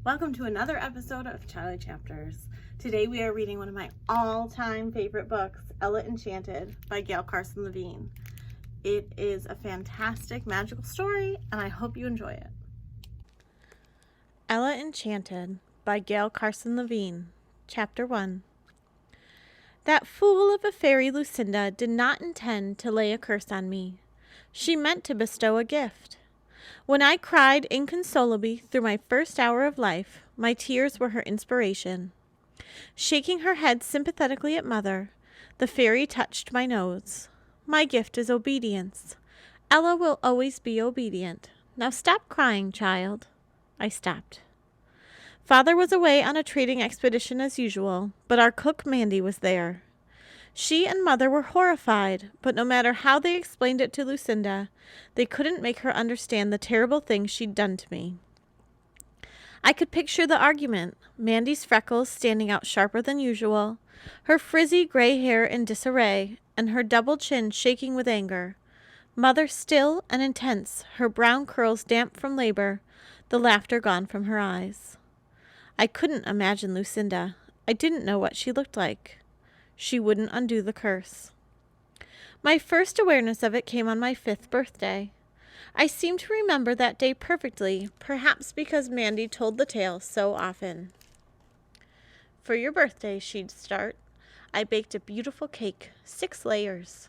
Welcome to another episode of Charlie Chapters. Today we are reading one of my all-time favorite books, Ella Enchanted by Gail Carson Levine. It is a fantastic magical story, and I hope you enjoy it. Ella Enchanted by Gail Carson Levine, Chapter 1. That fool of a fairy Lucinda did not intend to lay a curse on me. She meant to bestow a gift. When I cried inconsolably through my first hour of life, my tears were her inspiration. Shaking her head sympathetically at Mother, the fairy touched my nose. My gift is obedience. Ella will always be obedient. Now stop crying, child. I stopped. Father was away on a trading expedition as usual, but our cook Mandy was there. She and Mother were horrified, but no matter how they explained it to Lucinda, they couldn't make her understand the terrible thing she'd done to me. I could picture the argument, Mandy's freckles standing out sharper than usual, her frizzy gray hair in disarray, and her double chin shaking with anger. Mother still and intense, her brown curls damp from labor, the laughter gone from her eyes. I couldn't imagine Lucinda. I didn't know what she looked like. She wouldn't undo the curse. My first awareness of it came on my 5th birthday. I seem to remember that day perfectly, perhaps because Mandy told the tale so often. For your birthday, she'd start, I baked a beautiful cake, 6 layers.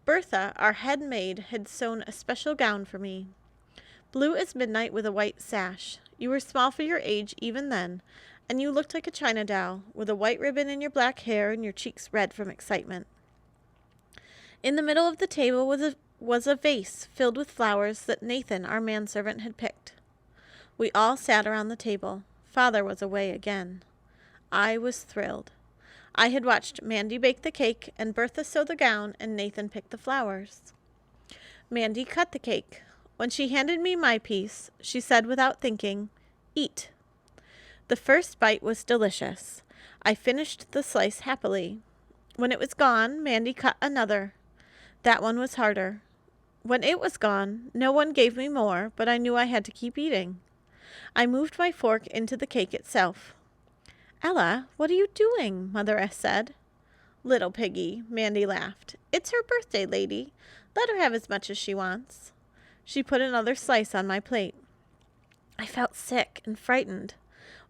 Bertha, our head maid, had sewn a special gown for me. Blue as midnight with a white sash. You were small for your age even then, and you looked like a china doll, with a white ribbon in your black hair and your cheeks red from excitement. In the middle of the table was a vase filled with flowers that Nathan, our manservant, had picked. We all sat around the table. Father was away again. I was thrilled. I had watched Mandy bake the cake, and Bertha sew the gown, and Nathan pick the flowers. Mandy cut the cake. When she handed me my piece, she said without thinking, "Eat." The first bite was delicious. I finished the slice happily. When it was gone, Mandy cut another. That one was harder. When it was gone, no one gave me more, but I knew I had to keep eating. I moved my fork into the cake itself. "Ella, what are you doing?" Mother said. "Little piggy," Mandy laughed. "It's her birthday, lady. Let her have as much as she wants." She put another slice on my plate. I felt sick and frightened.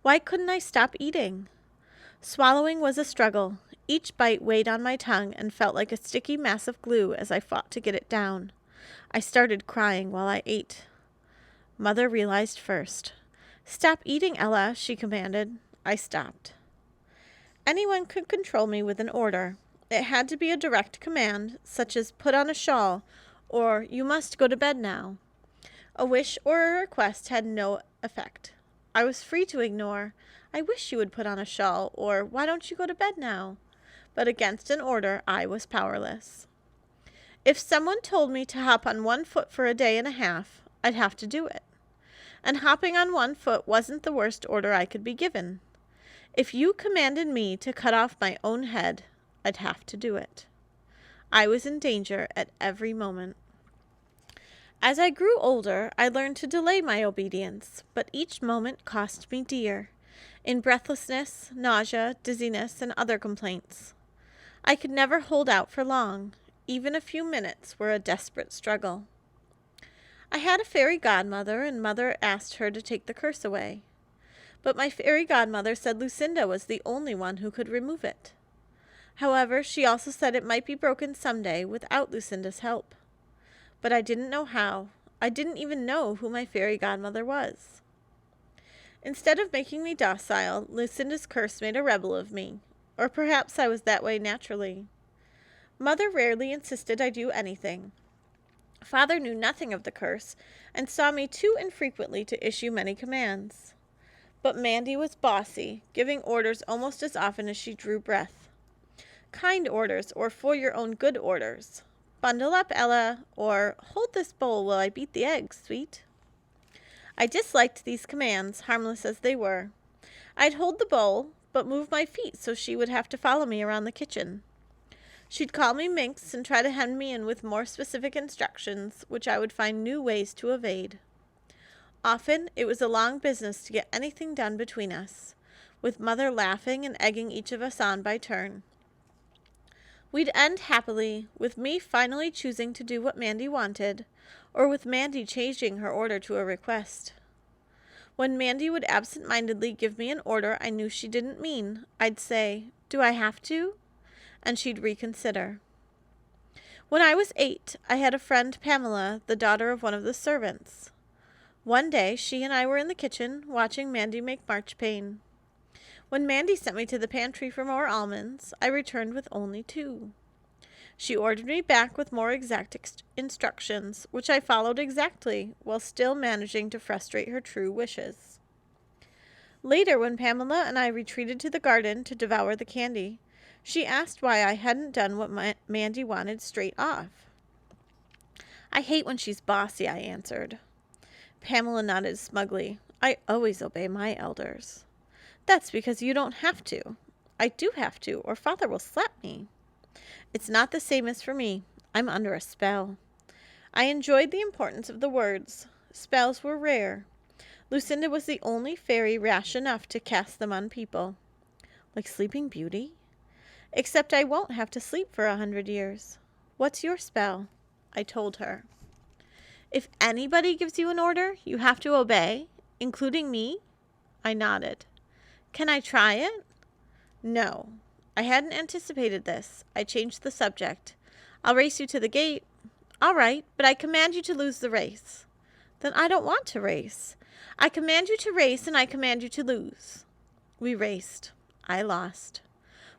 Why couldn't I stop eating? Swallowing was a struggle. Each bite weighed on my tongue and felt like a sticky mass of glue as I fought to get it down. I started crying while I ate. Mother realized first. "Stop eating, Ella," she commanded. I stopped. Anyone could control me with an order. It had to be a direct command, such as "put on a shawl," or "you must go to bed now." A wish or a request had no effect. I was free to ignore, "I wish you would put on a shawl," or "why don't you go to bed now?" But against an order, I was powerless. If someone told me to hop on one foot for a day and a half, I'd have to do it. And hopping on one foot wasn't the worst order I could be given. If you commanded me to cut off my own head, I'd have to do it. I was in danger at every moment. As I grew older, I learned to delay my obedience, but each moment cost me dear, in breathlessness, nausea, dizziness, and other complaints. I could never hold out for long. Even a few minutes were a desperate struggle. I had a fairy godmother, and Mother asked her to take the curse away. But my fairy godmother said Lucinda was the only one who could remove it. However, she also said it might be broken someday without Lucinda's help. But I didn't know how. I didn't even know who my fairy godmother was. Instead of making me docile, Lucinda's curse made a rebel of me. Or perhaps I was that way naturally. Mother rarely insisted I do anything. Father knew nothing of the curse, and saw me too infrequently to issue many commands. But Mandy was bossy, giving orders almost as often as she drew breath. Kind orders, or for your own good orders. "Bundle up, Ella," or "hold this bowl while I beat the eggs, sweet." I disliked these commands, harmless as they were. I'd hold the bowl, but move my feet so she would have to follow me around the kitchen. She'd call me minx and try to hem me in with more specific instructions, which I would find new ways to evade. Often it was a long business to get anything done between us, with Mother laughing and egging each of us on by turn. We'd end happily, with me finally choosing to do what Mandy wanted, or with Mandy changing her order to a request. When Mandy would absent-mindedly give me an order I knew she didn't mean, I'd say, "Do I have to?" And she'd reconsider. When I was 8, I had a friend, Pamela, the daughter of one of the servants. One day, she and I were in the kitchen, watching Mandy make marchpane. When Mandy sent me to the pantry for more almonds, I returned with only 2. She ordered me back with more exact instructions, which I followed exactly, while still managing to frustrate her true wishes. Later, when Pamela and I retreated to the garden to devour the candy, she asked why I hadn't done what Mandy wanted straight off. "I hate when she's bossy," I answered. Pamela nodded smugly. "I always obey my elders." "That's because you don't have to." "I do have to, or Father will slap me." "It's not the same as for me. I'm under a spell." I enjoyed the importance of the words. Spells were rare. Lucinda was the only fairy rash enough to cast them on people. "Like Sleeping Beauty?" "Except I won't have to sleep for 100 years. What's your spell?" I told her. "If anybody gives you an order, you have to obey, including me?" I nodded. "Can I try it?" "No." I hadn't anticipated this. I changed the subject. "I'll race you to the gate." "All right, but I command you to lose the race." "Then I don't want to race." "I command you to race, and I command you to lose." We raced. I lost.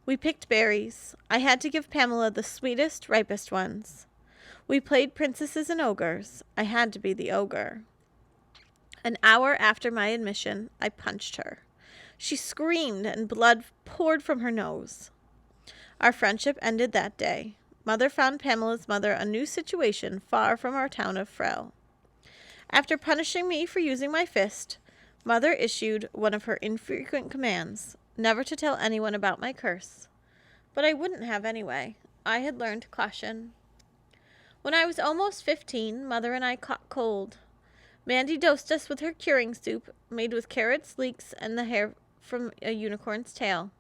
We picked berries. I had to give Pamela the sweetest, ripest ones. We played princesses and ogres. I had to be the ogre. An hour after my admission, I punched her. She screamed, and blood poured from her nose. Our friendship ended that day. Mother found Pamela's mother a new situation far from our town of Frel. After punishing me for using my fist, Mother issued one of her infrequent commands, never to tell anyone about my curse. But I wouldn't have anyway. I had learned caution. When I was almost 15, Mother and I caught cold. Mandy dosed us with her curing soup, made with carrots, leeks, and the hair from a unicorn's tail.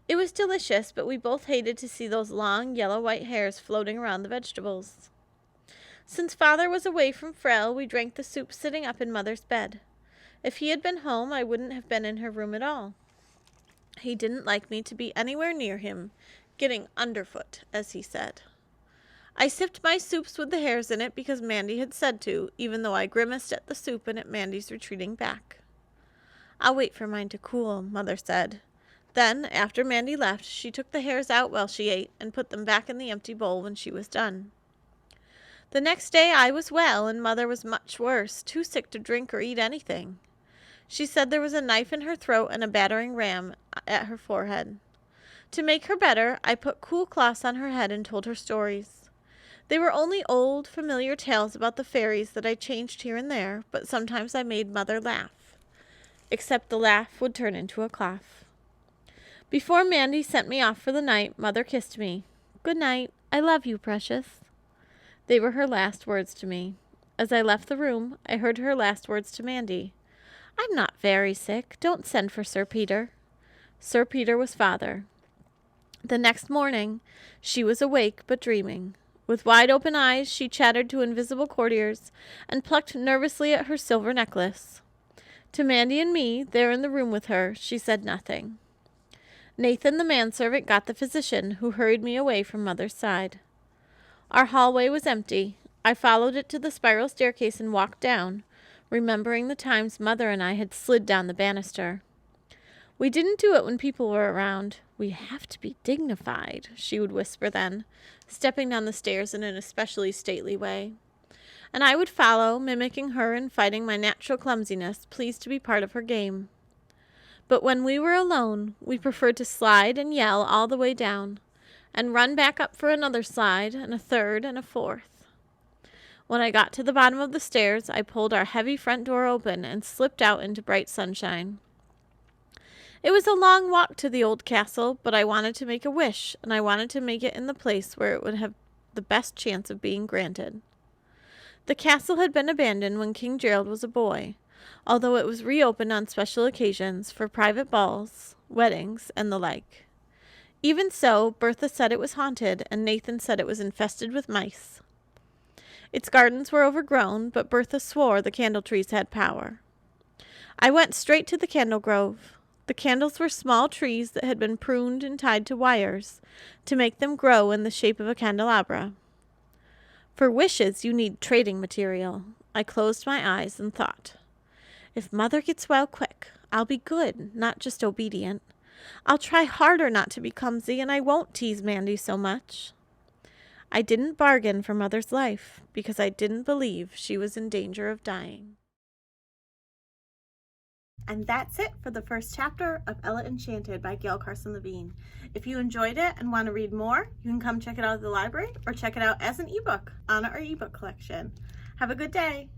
It was delicious, but we both hated to see those long, yellow-white hairs floating around the vegetables. Since Father was away from Frel, we drank the soup sitting up in Mother's bed. If he had been home, I wouldn't have been in her room at all. He didn't like me to be anywhere near him, getting underfoot, as he said. I sipped my soups with the hairs in it because Mandy had said to, even though I grimaced at the soup and at Mandy's retreating back. "I'll wait for mine to cool," Mother said. Then, after Mandy left, she took the hairs out while she ate and put them back in the empty bowl when she was done. The next day I was well, and Mother was much worse, too sick to drink or eat anything. She said there was a knife in her throat and a battering ram at her forehead. To make her better, I put cool cloths on her head and told her stories. They were only old, familiar tales about the fairies that I changed here and there, but sometimes I made Mother laugh. Except the laugh would turn into a cough. Before Mandy sent me off for the night, Mother kissed me. "Good night. I love you, precious." They were her last words to me. As I left the room, I heard her last words to Mandy. "I'm not very sick. Don't send for Sir Peter." Sir Peter was Father. The next morning, she was awake but dreaming. With wide-open eyes, she chattered to invisible courtiers and plucked nervously at her silver necklace. To Mandy and me, there in the room with her, she said nothing. Nathan, the manservant, got the physician, who hurried me away from Mother's side. Our hallway was empty. I followed it to the spiral staircase and walked down, remembering the times Mother and I had slid down the banister. "We didn't do it when people were around. We have to be dignified," she would whisper then, stepping down the stairs in an especially stately way. And I would follow, mimicking her and fighting my natural clumsiness, pleased to be part of her game. But when we were alone, we preferred to slide and yell all the way down, and run back up for another slide, and a third, and a fourth. When I got to the bottom of the stairs, I pulled our heavy front door open and slipped out into bright sunshine. It was a long walk to the old castle, but I wanted to make a wish, and I wanted to make it in the place where it would have the best chance of being granted. The castle had been abandoned when King Gerald was a boy, although it was reopened on special occasions for private balls, weddings, and the like. Even so, Bertha said it was haunted, and Nathan said it was infested with mice. Its gardens were overgrown, but Bertha swore the candle trees had power. I went straight to the candle grove. The candles were small trees that had been pruned and tied to wires to make them grow in the shape of a candelabra. For wishes, you need trading material. I closed my eyes and thought, if Mother gets well quick, I'll be good, not just obedient. I'll try harder not to be clumsy, and I won't tease Mandy so much. I didn't bargain for Mother's life because I didn't believe she was in danger of dying. And that's it for the first chapter of Ella Enchanted by Gail Carson Levine. If you enjoyed it and want to read more, you can come check it out at the library or check it out as an ebook on our ebook collection. Have a good day.